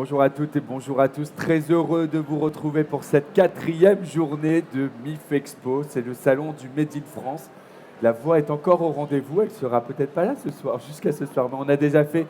Bonjour à toutes et bonjour à tous. Très heureux de vous retrouver pour cette 4e journée de MIF Expo. C'est le salon du Made in France. La voix est encore au rendez-vous. Elle sera peut-être pas là ce soir, jusqu'à ce soir. Mais on a déjà fait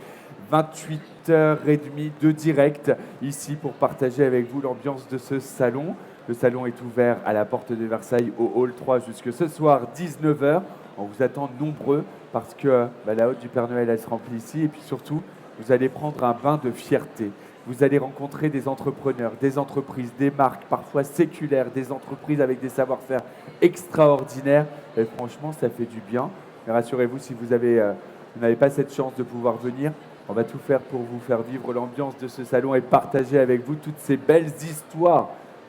28h30 de direct ici pour partager avec vous l'ambiance de ce salon. Le salon est ouvert à la porte de Versailles au hall 3 jusque ce soir 19h. On vous attend nombreux parce que la haute du Père Noël elle se remplit ici et puis surtout vous allez prendre un bain de fierté. Vous allez rencontrer des entrepreneurs, des entreprises, des marques parfois séculaires, des entreprises avec des savoir-faire extraordinaires. Et franchement, ça fait du bien. Mais rassurez-vous, si vous n'avez pas cette chance de pouvoir venir, on va tout faire pour vous faire vivre l'ambiance de ce salon et partager avec vous toutes ces belles histoires.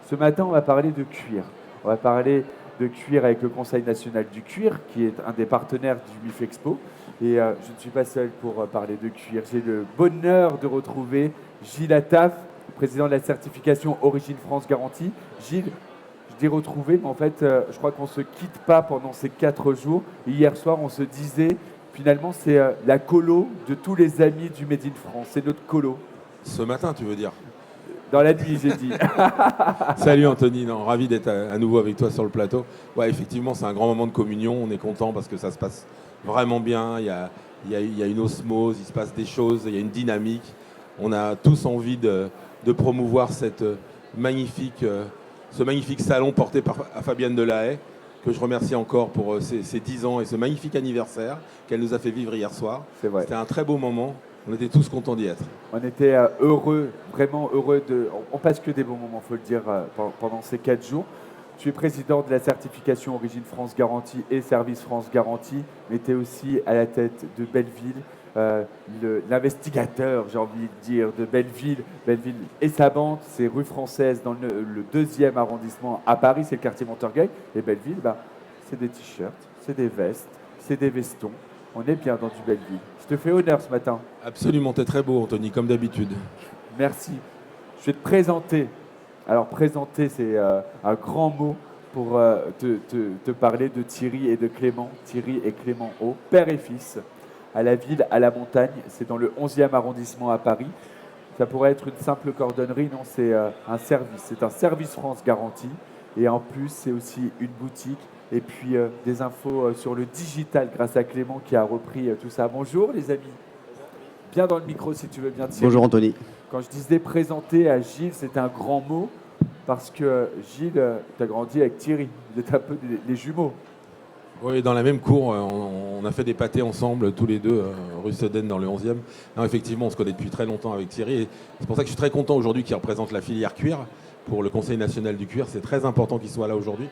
Ce matin, on va parler de cuir. On va parler de cuir avec le Conseil national du cuir, qui est un des partenaires du MIF Expo. Et je ne suis pas seul pour parler de cuir. J'ai le bonheur de retrouver Gilles Attaf, président de la certification Origine France Garantie. Gilles, je dis retrouver, mais en fait, je crois qu'on ne se quitte pas pendant ces 4 jours. Et hier soir, on se disait, finalement, c'est la colo de tous les amis du Made in France. C'est notre colo. Ce matin, tu veux dire? Dans la nuit, j'ai dit. Salut Anthony, ravi d'être à nouveau avec toi sur le plateau. Ouais, effectivement, c'est un grand moment de communion. On est content parce que ça se passe vraiment bien. Il y a une osmose, il se passe des choses, il y a une dynamique. On a tous envie de promouvoir ce magnifique salon porté par Fabienne Delahaye, que je remercie encore pour ses 10 ans et ce magnifique anniversaire qu'elle nous a fait vivre hier soir. C'est vrai. C'était un très beau moment. On était tous contents d'y être. On était heureux, vraiment heureux. On passe que des bons moments, il faut le dire, pendant ces 4 jours. Tu es président de la certification Origine France Garantie et Service France Garantie, mais tu es aussi à la tête de Belleville, l'investigateur, j'ai envie de dire, de Belleville. Belleville et sa bande, c'est rue Française dans le 2e arrondissement à Paris, c'est le quartier Montorgueil. Et Belleville, c'est des t-shirts, c'est des vestes, c'est des vestons. On est bien dans du Belleville. Je te fais honneur ce matin. Absolument, t'es très beau Anthony, comme d'habitude. Merci. Je vais te présenter. Alors présenter, c'est un grand mot pour te parler de Thierry et de Clément. Thierry et Clément Haut, père et fils, à la ville, à la montagne. C'est dans le 11e arrondissement à Paris. Ça pourrait être une simple cordonnerie, non, c'est un service. C'est un service France Garantie. Et en plus, c'est aussi une boutique. Et puis des infos sur le digital grâce à Clément qui a repris tout ça. Bonjour les amis. Bien dans le micro si tu veux bien. Thierry. Bonjour Anthony. Quand je disais présenter à Gilles, c'était un grand mot parce que Gilles, tu as grandi avec Thierry. Vous êtes un peu des jumeaux. Oui, dans la même cour, on a fait des pâtés ensemble, tous les deux, rue Sedaine dans le 11e. Non, effectivement, on se connaît depuis très longtemps avec Thierry. Et c'est pour ça que je suis très content aujourd'hui qu'il représente la filière cuir pour le Conseil national du cuir. C'est très important qu'il soit là aujourd'hui.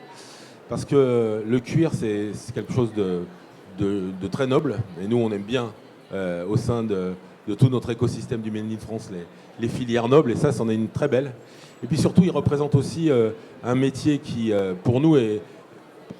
Parce que le cuir, c'est quelque chose de très noble. Et nous, on aime bien, au sein de tout notre écosystème du Made in France, les filières nobles. Et ça, c'en est une très belle. Et puis surtout, il représente aussi un métier qui, pour nous,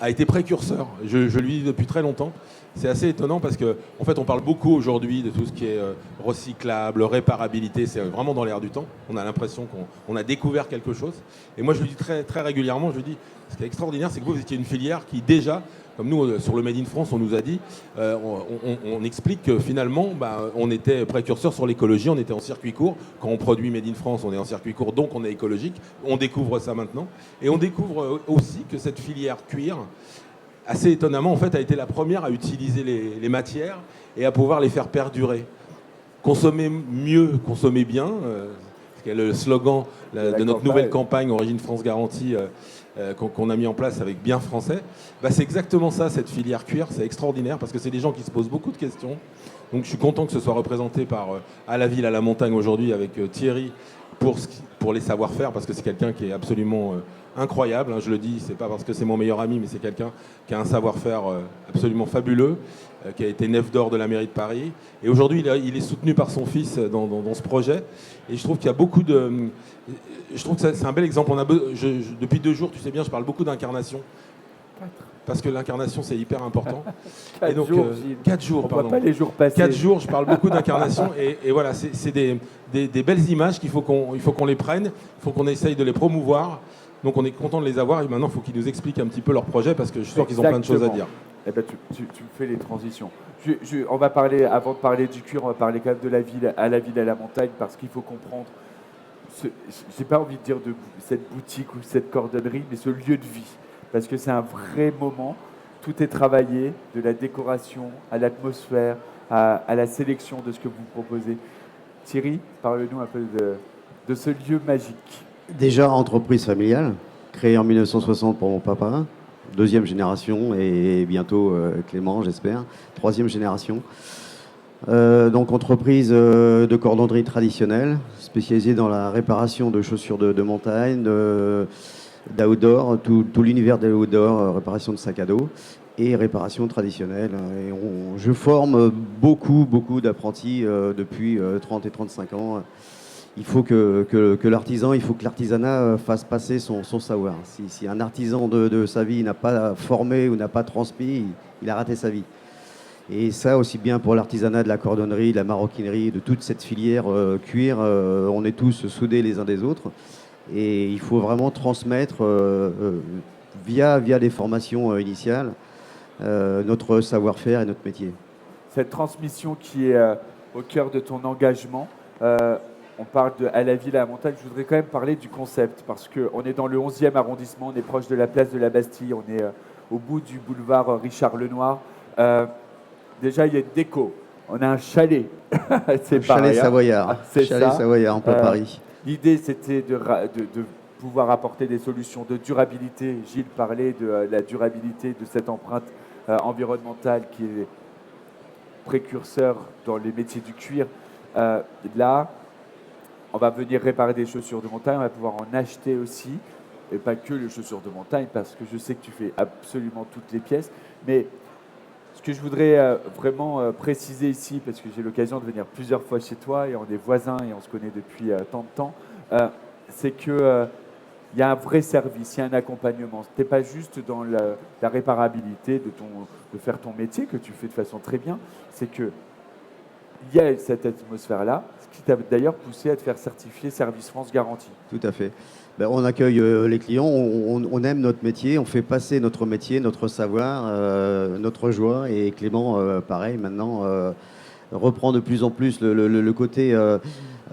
a été précurseur. Je le dis depuis très longtemps. C'est assez étonnant parce qu'en fait, on parle beaucoup aujourd'hui de tout ce qui est recyclable, réparabilité. C'est vraiment dans l'air du temps. On a l'impression qu'on a découvert quelque chose. Et moi, je le dis très, très régulièrement. Je le dis, ce qui est extraordinaire, c'est que vous étiez une filière qui déjà, comme nous, sur le Made in France, on nous a dit, on explique que finalement, on était précurseur sur l'écologie, on était en circuit court. Quand on produit Made in France, on est en circuit court, donc on est écologique. On découvre ça maintenant. Et on découvre aussi que cette filière cuir, assez étonnamment, en fait, a été la première à utiliser les matières et à pouvoir les faire perdurer. Consommer mieux, consommer bien, c'est le slogan de notre nouvelle campagne Origine France Garantie qu'on a mis en place avec Bien Français. C'est exactement ça, cette filière cuir. C'est extraordinaire parce que c'est des gens qui se posent beaucoup de questions. Donc je suis content que ce soit représenté par à la ville, à la montagne aujourd'hui avec Thierry pour les savoir-faire parce que c'est quelqu'un qui est absolument incroyable, je le dis, c'est pas parce que c'est mon meilleur ami, mais c'est quelqu'un qui a un savoir-faire absolument fabuleux, qui a été nef d'or de la mairie de Paris. Et aujourd'hui, il est soutenu par son fils dans ce projet. Et je trouve qu'il y a beaucoup de... Je trouve que c'est un bel exemple. Depuis 2 jours, tu sais bien, je parle beaucoup d'incarnation. Parce que l'incarnation, c'est hyper important. 4 et donc, jours, 4 jours, pardon. Pas les jours passés. 4 jours, je parle beaucoup d'incarnation. Et voilà, c'est des belles images qu'il faut qu'on les prenne, il faut qu'on essaye de les promouvoir. Donc on est content de les avoir et maintenant il faut qu'ils nous expliquent un petit peu leur projet parce que je suis sûr qu'ils ont plein de choses à dire. Eh ben, tu me fais les transitions. On va parler, avant de parler du cuir, on va parler quand même de la ville à la montagne parce qu'il faut comprendre j'ai pas envie de dire de cette boutique ou cette cordonnerie, mais ce lieu de vie. Parce que c'est un vrai moment. Tout est travaillé, de la décoration à l'atmosphère, à la sélection de ce que vous proposez. Thierry, parle-nous un peu de ce lieu magique. Déjà entreprise familiale, créée en 1960 pour mon papa, deuxième génération et bientôt Clément, j'espère, troisième génération. Donc entreprise de cordonnerie traditionnelle, spécialisée dans la réparation de chaussures de montagne, d'outdoor, tout l'univers de l'outdoor, réparation de sacs à dos et réparation traditionnelle. Et je forme beaucoup d'apprentis depuis 30 et 35 ans. Il faut que l'artisanat fasse passer son savoir. Si un artisan de sa vie n'a pas formé ou n'a pas transmis, il a raté sa vie. Et ça, aussi bien pour l'artisanat de la cordonnerie, de la maroquinerie, de toute cette filière cuir, on est tous soudés les uns des autres. Et il faut vraiment transmettre, via des formations initiales, notre savoir-faire et notre métier. Cette transmission qui est au cœur de ton engagement, on parle de à la ville, à la montagne. Je voudrais quand même parler du concept parce qu'on est dans le 11e arrondissement, on est proche de la place de la Bastille, on est au bout du boulevard Richard Lenoir. Déjà, il y a une déco. On a un chalet. C'est chalet savoyard. C'est chalet ça. Savoyard en plein Paris. L'idée, c'était de pouvoir apporter des solutions de durabilité. Gilles parlait de la durabilité de cette empreinte environnementale qui est précurseur dans les métiers du cuir. Là, on va venir réparer des chaussures de montagne. On va pouvoir en acheter aussi. Et pas que les chaussures de montagne, parce que je sais que tu fais absolument toutes les pièces. Mais ce que je voudrais vraiment préciser ici, parce que j'ai l'occasion de venir plusieurs fois chez toi et on est voisins et on se connaît depuis tant de temps, c'est qu'il y a un vrai service, il y a un accompagnement. Tu n'es pas juste dans la réparabilité de faire ton métier, que tu fais de façon très bien, c'est qu'il y a cette atmosphère-là, ce qui t'a d'ailleurs poussé à te faire certifier Service France Garantie. Tout à fait. On accueille les clients, on aime notre métier, on fait passer notre métier, notre savoir, notre joie. Et Clément, pareil, maintenant, reprend de plus en plus le côté...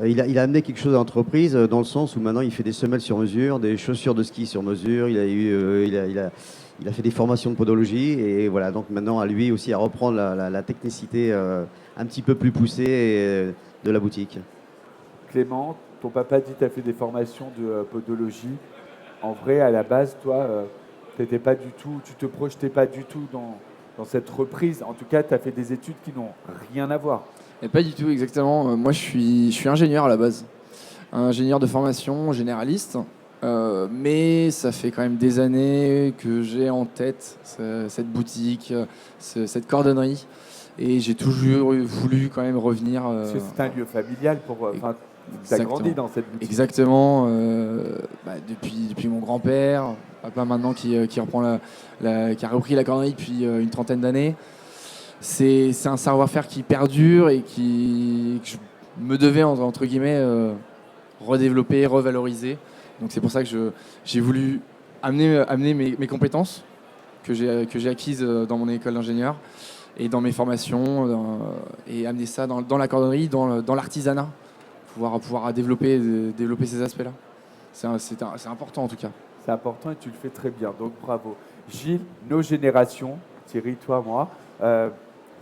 il a amené quelque chose à l'entreprise dans le sens où maintenant il fait des semelles sur mesure, des chaussures de ski sur mesure, il a fait des formations de podologie. Et voilà, donc maintenant à lui aussi à reprendre la technicité un petit peu plus poussée de la boutique. Clément, ton papa dit que tu as fait des formations de podologie. En vrai, à la base, toi, tu te projetais pas du tout dans cette reprise. En tout cas, tu as fait des études qui n'ont rien à voir. Et pas du tout, exactement. Moi, je suis ingénieur à la base. Ingénieur de formation, généraliste. Mais ça fait quand même des années que j'ai en tête cette boutique, cette cordonnerie. Et j'ai toujours voulu quand même revenir... Parce que c'est un lieu familial pour... Tu as grandi dans cette boutique. Exactement. Depuis mon grand-père, papa maintenant qui reprend qui a repris la cordonnerie depuis une trentaine d'années. C'est un savoir-faire qui perdure et que je me devais, entre guillemets, redévelopper, revaloriser. Donc c'est pour ça que j'ai voulu amener mes compétences que j'ai acquises dans mon école d'ingénieur et dans mes formations et amener ça dans la cordonnerie, dans l'artisanat. Pouvoir développer ces aspects-là. C'est important en tout cas. C'est important et tu le fais très bien, donc bravo. Gilles, nos générations, Thierry, toi, moi,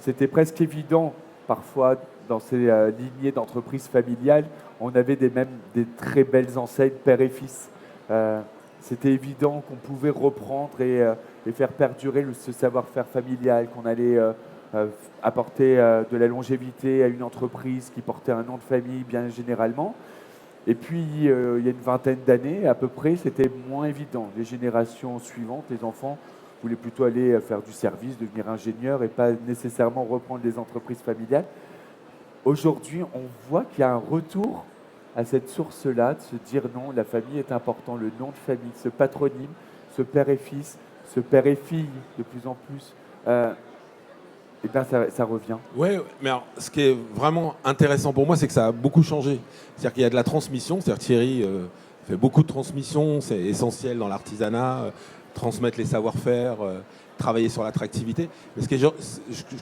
c'était presque évident parfois dans ces lignées d'entreprises familiales, on avait même des très belles enseignes père et fils. C'était évident qu'on pouvait reprendre et faire perdurer ce savoir-faire familial, qu'on allait apporter de la longévité à une entreprise qui portait un nom de famille bien généralement. Et puis, il y a une vingtaine d'années, à peu près, c'était moins évident. Les générations suivantes, les enfants voulaient plutôt aller faire du service, devenir ingénieur et pas nécessairement reprendre les entreprises familiales. Aujourd'hui, on voit qu'il y a un retour à cette source-là, de se dire non, la famille est important, le nom de famille, ce patronyme, ce père et fils, ce père et fille de plus en plus. Et bien ça revient. Oui, mais alors, ce qui est vraiment intéressant pour moi, c'est que ça a beaucoup changé. C'est-à-dire qu'il y a de la transmission, c'est-à-dire Thierry fait beaucoup de transmission, c'est essentiel dans l'artisanat, transmettre les savoir-faire, travailler sur l'attractivité. Mais ce que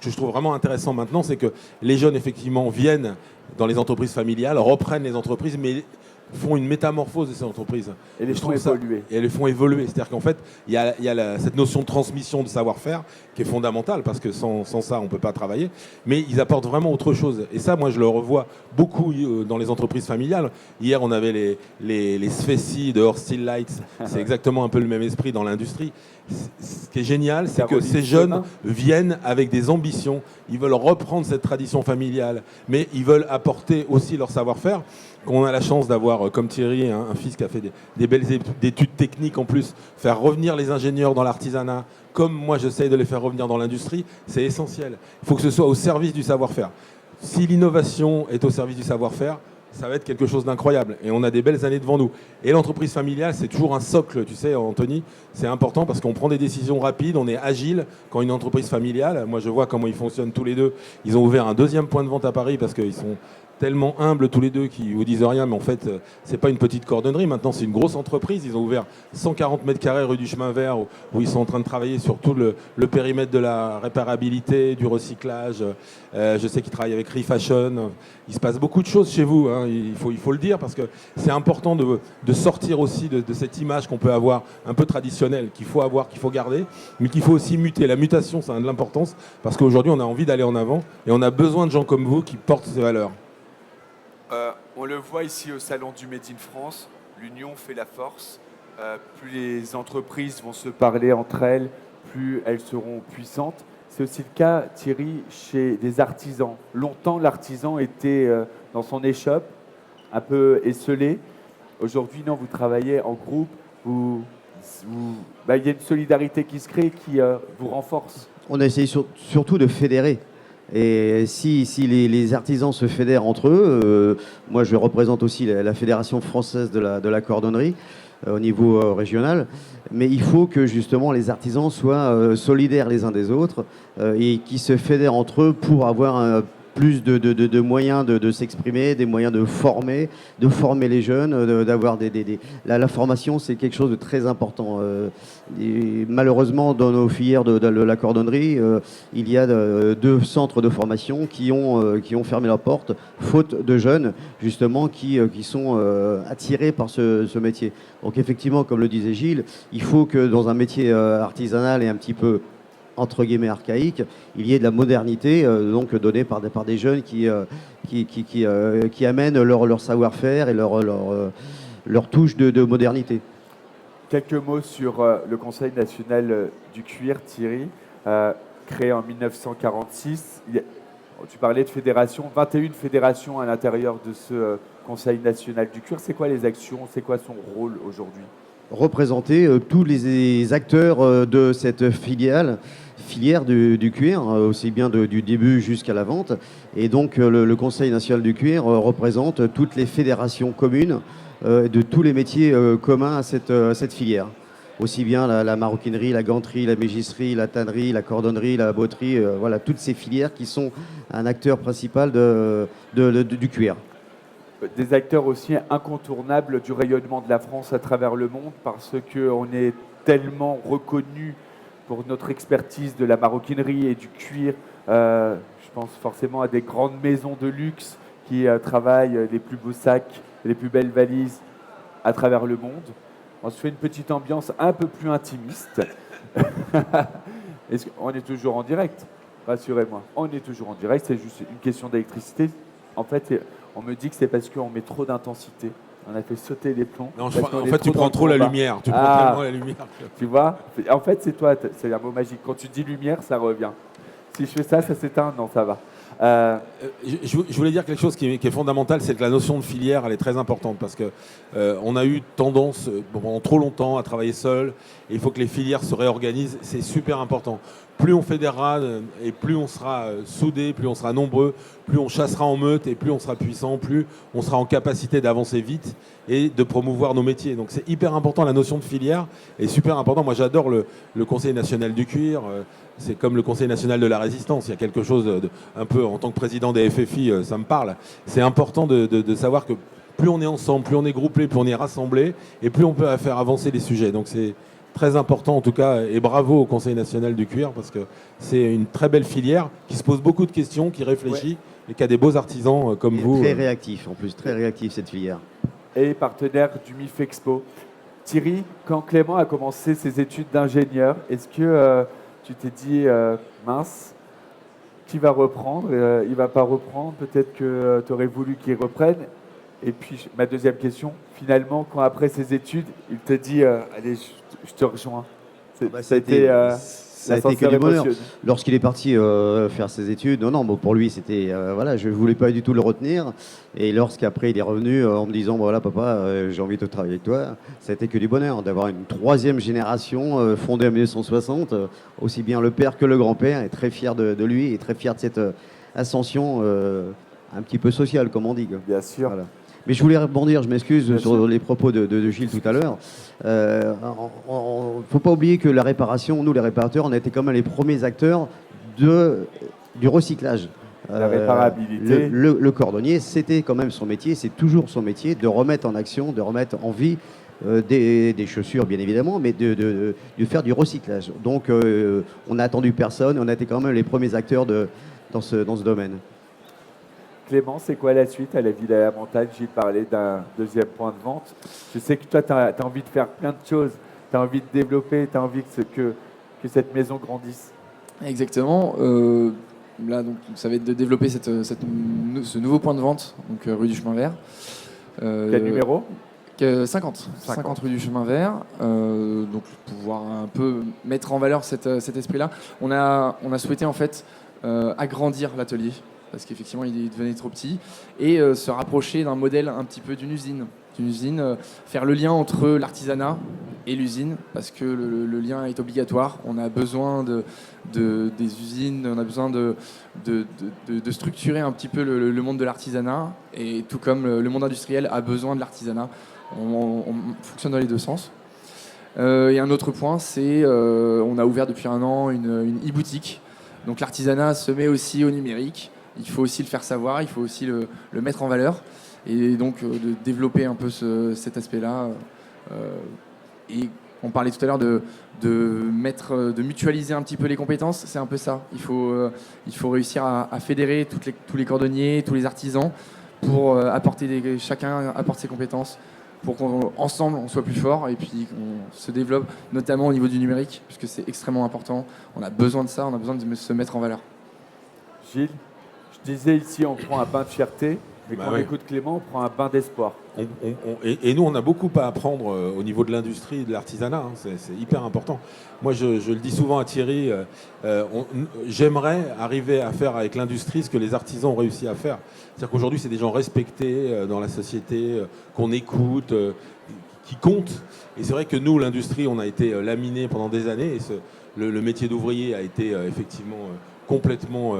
je trouve vraiment intéressant maintenant, c'est que les jeunes, effectivement, viennent dans les entreprises familiales, reprennent les entreprises, mais font une métamorphose de ces entreprises. Et les Je font trouve ça- évoluer. Et elles les font évoluer. C'est-à-dire qu'en fait, il y a cette notion de transmission de savoir-faire qui est fondamentale parce que sans ça, on ne peut pas travailler. Mais ils apportent vraiment autre chose. Et ça, moi, je le revois beaucoup dans les entreprises familiales. Hier, on avait les Sfeci de Horstil Lights. C'est exactement un peu le même esprit dans l'industrie. Ce qui est génial, c'est que Caroline ces jeunes Chemin. viennent avec des ambitions. Ils veulent reprendre cette tradition familiale, mais ils veulent apporter aussi leur savoir-faire. Qu'on a la chance d'avoir, comme Thierry, un fils qui a fait des belles études techniques en plus, faire revenir les ingénieurs dans l'artisanat, comme moi j'essaye de les faire revenir dans l'industrie, c'est essentiel. Il faut que ce soit au service du savoir-faire. Si l'innovation est au service du savoir-faire, ça va être quelque chose d'incroyable. Et on a des belles années devant nous. Et l'entreprise familiale, c'est toujours un socle, tu sais, Anthony. C'est important parce qu'on prend des décisions rapides, on est agile. Quand une entreprise familiale, moi je vois comment ils fonctionnent tous les deux. Ils ont ouvert un deuxième point de vente à Paris parce qu'ils sont tellement humbles tous les deux qu'ils vous disent rien, mais en fait, c'est pas une petite cordonnerie. Maintenant, c'est une grosse entreprise. Ils ont ouvert 140 mètres carrés rue du Chemin Vert où ils sont en train de travailler sur tout le périmètre de la réparabilité, du recyclage. Je sais qu'ils travaillent avec Refashion. Il se passe beaucoup de choses chez vous, hein. Il faut le dire parce que c'est important de sortir aussi de cette image qu'on peut avoir un peu traditionnelle, qu'il faut avoir, qu'il faut garder, mais qu'il faut aussi muter. La mutation, ça a de l'importance parce qu'aujourd'hui, on a envie d'aller en avant et on a besoin de gens comme vous qui portent ces valeurs. On le voit ici au salon du Made in France, l'union fait la force. Plus les entreprises vont se parler entre elles, plus elles seront puissantes. C'est aussi le cas, Thierry, chez des artisans. Longtemps, l'artisan était dans son échoppe, un peu esselé. Aujourd'hui, non, vous travaillez en groupe, il y a une solidarité qui se crée, qui vous renforce. On essaye surtout de fédérer. Et si les artisans se fédèrent entre eux, moi je représente aussi la Fédération française de la cordonnerie au niveau régional, mais il faut que justement les artisans soient solidaires les uns des autres et qui se fédèrent entre eux pour avoir plus de moyens de s'exprimer, des moyens de former les jeunes, d'avoir la formation, c'est quelque chose de très important. Et malheureusement, dans nos filières de la cordonnerie, il y a 2 centres de formation qui ont fermé leurs portes, faute de jeunes, justement, qui sont attirés par ce métier. Donc effectivement, comme le disait Gilles, il faut que dans un métier artisanal et un petit peu entre guillemets archaïque, il y ait de la modernité donc donnée par des jeunes qui amènent leur savoir-faire et leur touche de modernité. Quelques mots sur le Conseil national du cuir, Thierry, créé en 1946. Tu parlais de fédération, 21 fédérations à l'intérieur de ce Conseil national du cuir. C'est quoi les actions? C'est quoi son rôle aujourd'hui? Représenter tous les acteurs de cette filière du cuir, aussi bien du début jusqu'à la vente. Et donc le Conseil national du cuir représente toutes les fédérations communes de tous les métiers communs à cette filière. Aussi bien la maroquinerie, la ganterie, la mégisserie, la tannerie, la cordonnerie, la botterie, voilà, toutes ces filières qui sont un acteur principal du cuir. Des acteurs aussi incontournables du rayonnement de la France à travers le monde parce qu'on est tellement reconnu pour notre expertise de la maroquinerie et du cuir. Je pense forcément à des grandes maisons de luxe qui travaillent les plus beaux sacs, les plus belles valises à travers le monde. On se fait une petite ambiance un peu plus intimiste. On est toujours en direct, rassurez-moi. On est toujours en direct, c'est juste une question d'électricité. En fait, on me dit que c'est parce qu'on met trop d'intensité. On a fait sauter les plombs. Non, en fait, tu prends trop la lumière. Tu prends tellement la lumière. Tu vois? En fait, c'est toi, c'est un mot magique. Quand tu dis lumière, ça revient. Si je fais ça, ça s'éteint. Non, ça va. Je voulais dire quelque chose qui est fondamental, c'est que la notion de filière, elle est très importante parce que on a eu tendance pendant trop longtemps à travailler seul. Et il faut que les filières se réorganisent. C'est super important. Plus on fédérera et plus on sera soudés, plus on sera nombreux, plus on chassera en meute et plus on sera puissant, plus on sera en capacité d'avancer vite et de promouvoir nos métiers. Donc c'est hyper important, la notion de filière est super important. Moi j'adore le Conseil national du cuir, c'est comme le Conseil national de la résistance. Il y a quelque chose un peu, en tant que président des FFI, ça me parle. C'est important de savoir que plus on est ensemble, plus on est groupé, plus on est rassemblé et plus on peut faire avancer les sujets. Donc c'est très important en tout cas, et bravo au Conseil national du cuir parce que c'est une très belle filière qui se pose beaucoup de questions, qui réfléchit et qui a des beaux artisans comme vous. Très réactif en plus, très réactif cette filière. et partenaire du MIF Expo. Thierry, quand Clément a commencé ses études d'ingénieur, est-ce que tu t'es dit, mince, qui va reprendre? Il ne va pas reprendre, peut-être que tu aurais voulu qu'il reprenne. Et puis, ma deuxième question, finalement, quand après ses études, il te dit, allez, je te rejoins. Ça a été que du bonheur. Lorsqu'il est parti faire ses études, non, bon, pour lui, c'était, voilà, je ne voulais pas du tout le retenir. Et lorsqu'après, il est revenu en me disant, voilà, papa, j'ai envie de travailler avec toi, ça a été que du bonheur d'avoir une troisième génération fondée en 1960, aussi bien le père que le grand-père, est très fier de lui et très fier de cette ascension un petit peu sociale, comme on dit. Bien sûr. Voilà. Mais je voulais rebondir, je m'excuse, Bien sur sûr. les propos de Gilles tout à l'heure. Il ne faut pas oublier que la réparation, nous les réparateurs, on a été quand même les premiers acteurs du recyclage. La réparabilité. Le cordonnier, c'était quand même son métier, c'est toujours son métier de remettre en action, de remettre en vie des chaussures, bien évidemment, mais de faire du recyclage. Donc on n'a attendu personne, on a été quand même les premiers acteurs dans ce domaine. Clément, c'est quoi la suite à la Ville à la Montagne? Gilles parlait d'un deuxième point de vente. Je sais que toi, tu as envie de faire plein de choses. Tu as envie de développer, tu as envie que cette maison grandisse. Exactement. Là, donc, ça va être de développer ce nouveau point de vente, donc rue du Chemin Vert. Quel numéro? 50 rue du Chemin Vert. Donc, pouvoir un peu mettre en valeur cet esprit-là. On a souhaité en fait agrandir l'atelier, parce qu'effectivement il devenait trop petit, et se rapprocher d'un modèle un petit peu d'une usine, faire le lien entre l'artisanat et l'usine, parce que le lien est obligatoire. On a besoin des usines, on a besoin de structurer un petit peu le monde de l'artisanat, et tout comme le monde industriel a besoin de l'artisanat. On fonctionne dans les deux sens. Et un autre point, c'est on a ouvert depuis un an une e-boutique. Donc l'artisanat se met aussi au numérique. Il faut aussi le faire savoir, il faut aussi le mettre en valeur, et donc de développer un peu cet aspect-là. Et on parlait tout à l'heure de mutualiser un petit peu les compétences, c'est un peu ça. Il faut réussir à fédérer tous les cordonniers, tous les artisans, pour chacun apporte ses compétences, pour qu'ensemble on soit plus fort et puis qu'on se développe, notamment au niveau du numérique, puisque c'est extrêmement important. On a besoin de ça, on a besoin de se mettre en valeur. Gilles, je disais ici, on prend un bain de fierté, mais quand on ouais. écoute Clément, on prend un bain d'espoir. Et nous, on a beaucoup à apprendre au niveau de l'industrie et de l'artisanat. Hein. C'est hyper important. Moi, je le dis souvent à Thierry, j'aimerais arriver à faire avec l'industrie ce que les artisans ont réussi à faire. C'est-à-dire qu'aujourd'hui, c'est des gens respectés dans la société, qu'on écoute, qui comptent. Et c'est vrai que nous, l'industrie, on a été laminés pendant des années. Et le métier d'ouvrier a été effectivement complètement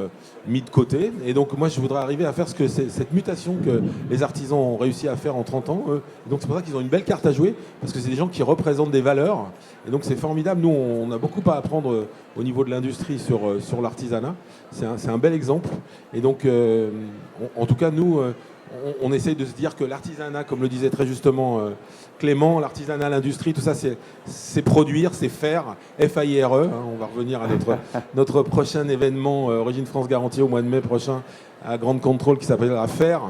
mis de côté. Et donc moi je voudrais arriver à faire cette mutation que les artisans ont réussi à faire en 30 ans. Et donc c'est pour ça qu'ils ont une belle carte à jouer, parce que c'est des gens qui représentent des valeurs. Et donc c'est formidable. Nous on a beaucoup à apprendre au niveau de l'industrie sur l'artisanat. C'est un bel exemple. Et donc en tout cas nous on essaye de se dire que l'artisanat, comme le disait très justement Clément, l'artisanat, l'industrie, tout ça, c'est produire, c'est faire, F-A-I-R-E. Hein, on va revenir à notre prochain événement Origine France Garantie au mois de mai prochain à Grande Contrôle qui s'appellera Faire.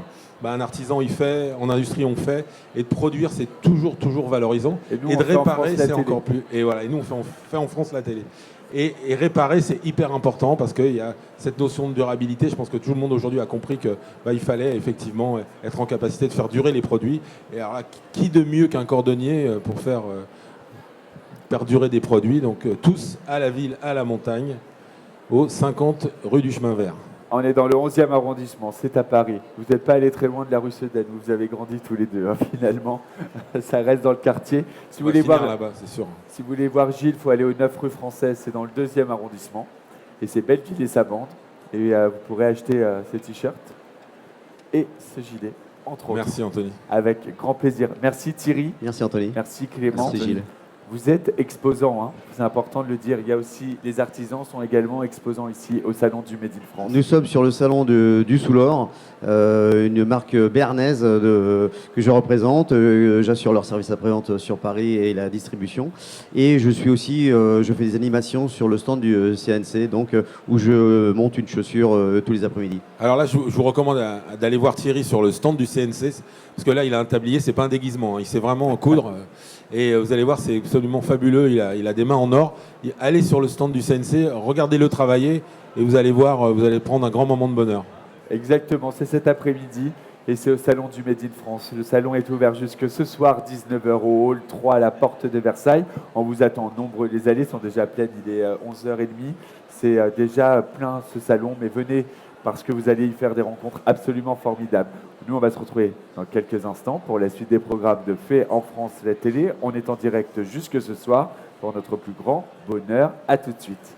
Un artisan, il fait, en industrie, on fait. Et de produire, c'est toujours valorisant. Et de réparer, c'est encore plus. Et voilà, et nous, on fait en France la télé. Et réparer, c'est hyper important parce qu'il y a cette notion de durabilité. Je pense que tout le monde aujourd'hui a compris qu'il fallait effectivement être en capacité de faire durer les produits. Et alors, qui de mieux qu'un cordonnier pour faire perdurer des produits? Donc tous à la ville, à la montagne, au 50 rue du Chemin Vert. On est dans le 11e arrondissement, c'est à Paris. Vous n'êtes pas allé très loin de la rue Sedaine, vous avez grandi tous les deux, hein, finalement. Ça reste dans le quartier. Si vous voulez voir là-bas, c'est sûr. Si vous voulez voir Gilles, il faut aller au 9 rue Française, c'est dans le 2e arrondissement. Et c'est Belleville et sa bande. Et vous pourrez acheter ces t-shirts et ce gilet, entre autres. Merci Anthony. Avec grand plaisir. Merci Thierry. Merci Anthony. Merci Clément. Merci Gilles. Vous êtes exposants, hein. C'est important de le dire. Il y a aussi, les artisans sont également exposants ici au Salon du Made in France. Nous sommes sur le salon du Soulor. une marque béarnaise que je représente. J'assure leur service après-vente sur Paris et la distribution. Et je suis aussi, je fais des animations sur le stand du CNC, donc où je monte une chaussure tous les après-midi. Alors là, je vous recommande d'aller voir Thierry sur le stand du CNC, parce que là, il a un tablier, c'est pas un déguisement, hein, il sait vraiment en coudre. Et vous allez voir, c'est absolument fabuleux, il a des mains en or. Allez sur le stand du CNC, regardez-le travailler, et vous allez voir, vous allez prendre un grand moment de bonheur. Exactement, c'est cet après-midi et c'est au salon du Made in France. Le salon est ouvert jusque ce soir, 19 h au hall 3 à la porte de Versailles. On vous attend nombreux, les allées sont déjà pleines, il est 11h30. C'est déjà plein ce salon, mais venez parce que vous allez y faire des rencontres absolument formidables. Nous, on va se retrouver dans quelques instants pour la suite des programmes de Fait en France la télé. On est en direct jusque ce soir pour notre plus grand bonheur. À tout de suite.